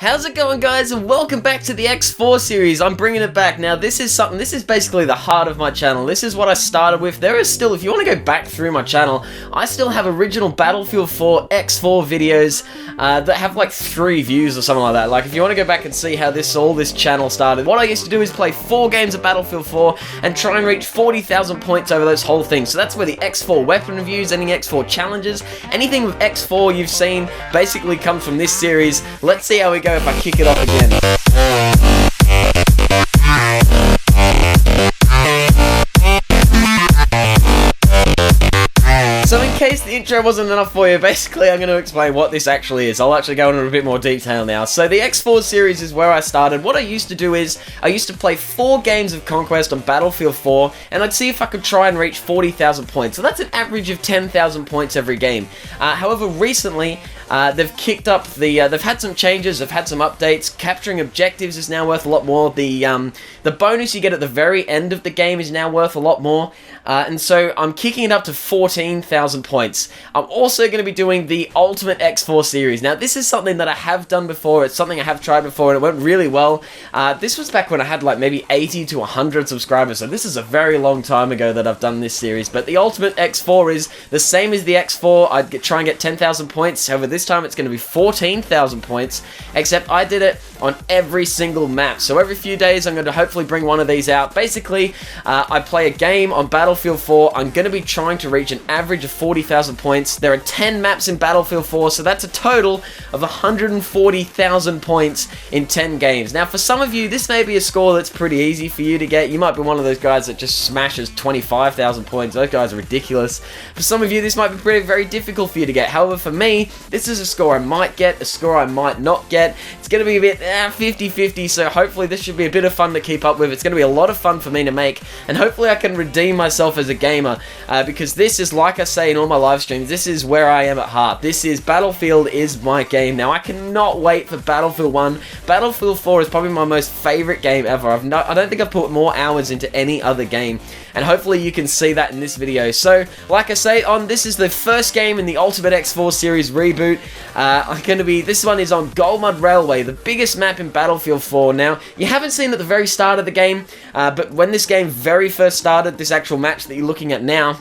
How's it going, guys, and welcome back to the X4 series. I'm bringing it back. Now, this is basically the heart of my channel. This is what I started with. There is still, if you want to go back through my channel, I still have original Battlefield 4 X4 videos that have like 3 views or something like that. Like, if you want to go back and see how all this channel started, what I used to do is play 4 games of Battlefield 4 and try and reach 40,000 points over those whole things. So that's where the X4 weapon reviews, any X4 challenges, anything with X4 you've seen basically comes from this series. Let's see how we go if I kick it off again. So in case the intro wasn't enough for you, basically I'm going to explain what this actually is. I'll actually go into a bit more detail now. So the X4 series is where I started. What I used to do is, I used to play 4 games of Conquest on Battlefield 4, and I'd see if I could try and reach 40,000 points. So that's an average of 10,000 points every game. However, recently, they've kicked up the, they've had some changes, they've had some updates. Capturing objectives is now worth a lot more. The bonus you get at the very end of the game is now worth a lot more. And so I'm kicking it up to 14,000 points. I'm also going to be doing the Ultimate X4 series. Now, this is something that I have done before. It's something I have tried before, and it went really well. This was back when I had like maybe 80 to 100 subscribers, so this is a very long time ago that I've done this series. But the Ultimate X4 is the same as the X4. I'd try and get 10,000 points. However, this time it's going to be 14,000 points, except I did it on every single map. So every few days I'm going to hopefully bring one of these out. Basically, I play a game on Battlefield 4. I'm going to be trying to reach an average of 40,000 points. There are 10 maps in Battlefield 4, so that's a total of 140,000 points in 10 games. Now, for some of you, this may be a score that's pretty easy for you to get. You might be one of those guys that just smashes 25,000 points. Those guys are ridiculous. For some of you, this might be very difficult for you to get. However, for me, this is a score I might get, a score I might not get. It's going to be a bit 50-50, so hopefully this should be a bit of fun to keep up with. It's going to be a lot of fun for me to make, and hopefully I can redeem myself as a gamer, because this is, like I say in all my live streams, this is where I am at heart. Battlefield is my game. Now, I cannot wait for Battlefield 1. Battlefield 4 is probably my most favorite game ever. I don't think I've put more hours into any other game, and hopefully you can see that in this video. So, like I say, this is the first game in the Ultimate X4 series Reboot. This one is on Golmud Railway, the biggest map in Battlefield 4. Now, you haven't seen at the very start of the game, but when this game very first started, this actual match that you're looking at now,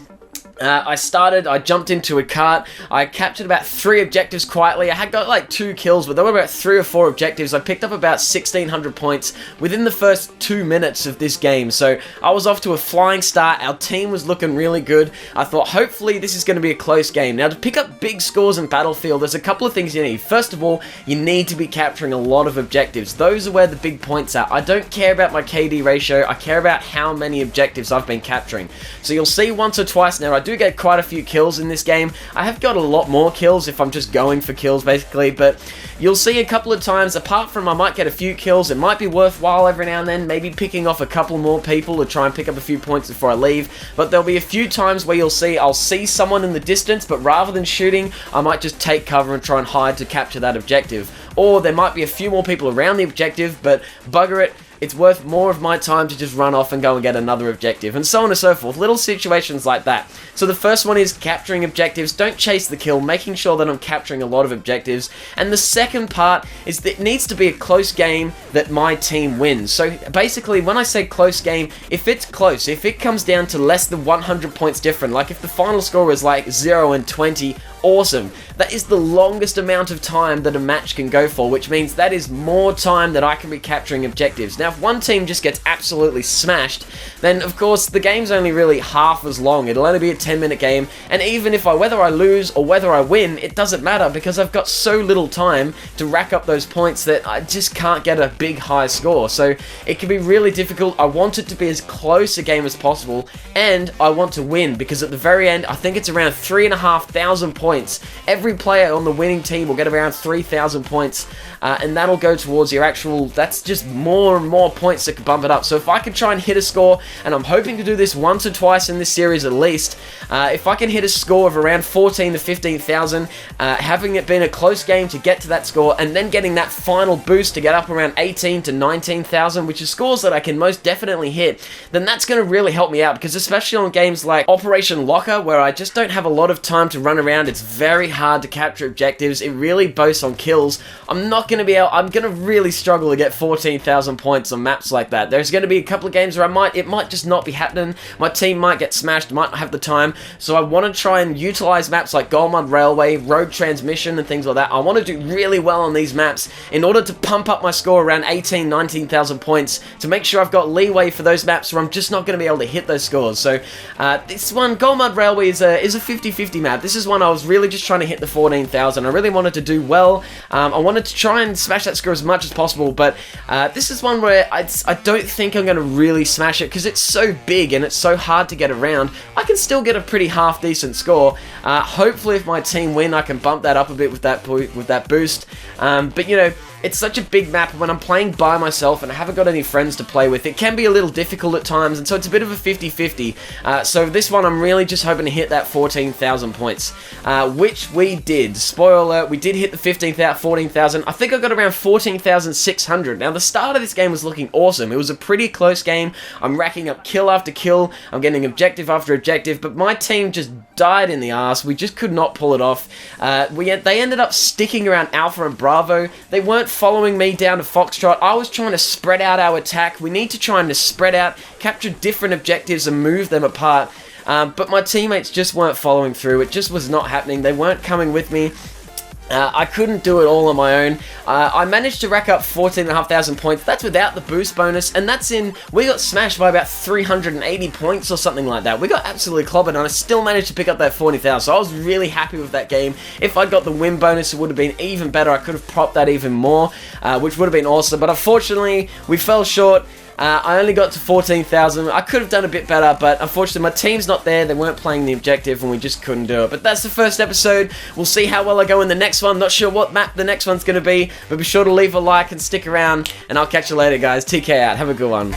I jumped into a cart, I captured about 3 objectives quietly. I had got like 2 kills, but there were about 3 or 4 objectives. I picked up about 1,600 points within the first 2 minutes of this game, so I was off to a flying start. Our team was looking really good. I thought, hopefully this is going to be a close game. Now, to pick up big scores in Battlefield, there's a couple of things you need. First of all, you need to be capturing a lot of objectives. Those are where the big points are. I don't care about my KD ratio, I care about how many objectives I've been capturing. So you'll see once or twice now, I do get quite a few kills in this game. I have got a lot more kills if I'm just going for kills, basically, but you'll see a couple of times, apart from I might get a few kills, it might be worthwhile every now and then, maybe picking off a couple more people to try and pick up a few points before I leave. But there'll be a few times where I'll see someone in the distance, but rather than shooting, I might just take cover and try and hide to capture that objective. Or there might be a few more people around the objective, but bugger it, it's worth more of my time to just run off and go and get another objective, and so on and so forth. Little situations like that. So the first one is capturing objectives. Don't chase the kill, making sure that I'm capturing a lot of objectives. And the second part is that it needs to be a close game that my team wins. So basically, when I say close game, if it's close, if it comes down to less than 100 points different, like if the final score is like 0 and 20, awesome. That is the longest amount of time that a match can go for, which means that is more time that I can be capturing objectives. Now, if one team just gets absolutely smashed, then of course the game's only really half as long. It'll only be a 10-minute game, and even if whether I lose or whether I win, it doesn't matter, because I've got so little time to rack up those points that I just can't get a big high score. So it can be really difficult. I want it to be as close a game as possible, and I want to win, because at the very end, I think it's around 3,500 points. Every player on the winning team will get around 3,000 points, and that'll go towards your actual, that's just more and more points that could bump it up. So if I can try and hit a score, and I'm hoping to do this once or twice in this series at least, if I can hit a score of around 14 to 15,000, having it been a close game to get to that score, and then getting that final boost to get up around 18 to 19,000, which is scores that I can most definitely hit, then that's going to really help me out, because especially on games like Operation Locker, where I just don't have a lot of time to run around, it's very hard to capture objectives. It really boasts on kills. I'm going to really struggle to get 14,000 points on maps like that. There's going to be a couple of games where it might just not be happening. My team might get smashed, might not have the time. So I want to try and utilize maps like Golmud Railway, Road Transmission, and things like that. I want to do really well on these maps in order to pump up my score around 18, 19,000 points to make sure I've got leeway for those maps where I'm just not going to be able to hit those scores. So this one, Golmud Railway, is a 50-50 map. This is one I was really just trying to hit the 14,000. I really wanted to do well. I wanted to try and smash that score as much as possible, but this is one where I don't think I'm going to really smash it because it's so big and it's so hard to get around. I can still get a pretty half-decent score. Hopefully if my team win, I can bump that up a bit with that boost. But you know, it's such a big map, and when I'm playing by myself and I haven't got any friends to play with, it can be a little difficult at times, and so it's a bit of a 50-50. So this one, I'm really just hoping to hit that 14,000 points, which we did. Spoiler alert, we did hit the 14,000. I think I got around 14,600. Now, the start of this game was looking awesome. It was a pretty close game. I'm racking up kill after kill. I'm getting objective after objective, but my team just died in the ass. We just could not pull it off. They ended up sticking around Alpha and Bravo. They weren't following me down to Foxtrot. I was trying to spread out our attack. We need to try and spread out, capture different objectives and move them apart. But my teammates just weren't following through. It just was not happening. They weren't coming with me. I couldn't do it all on my own. I managed to rack up 14,500 points. That's without the boost bonus, and we got smashed by about 380 points or something like that. We got absolutely clobbered, and I still managed to pick up that 40,000, so I was really happy with that game. If I'd got the win bonus, it would have been even better. I could have propped that even more, which would have been awesome, but unfortunately, we fell short. I only got to 14,000. I could have done a bit better, but unfortunately my team's not there. They weren't playing the objective and we just couldn't do it. But that's the first episode. We'll see how well I go in the next one. Not sure what map the next one's going to be, but be sure to leave a like and stick around, and I'll catch you later, guys. TK out. Have a good one.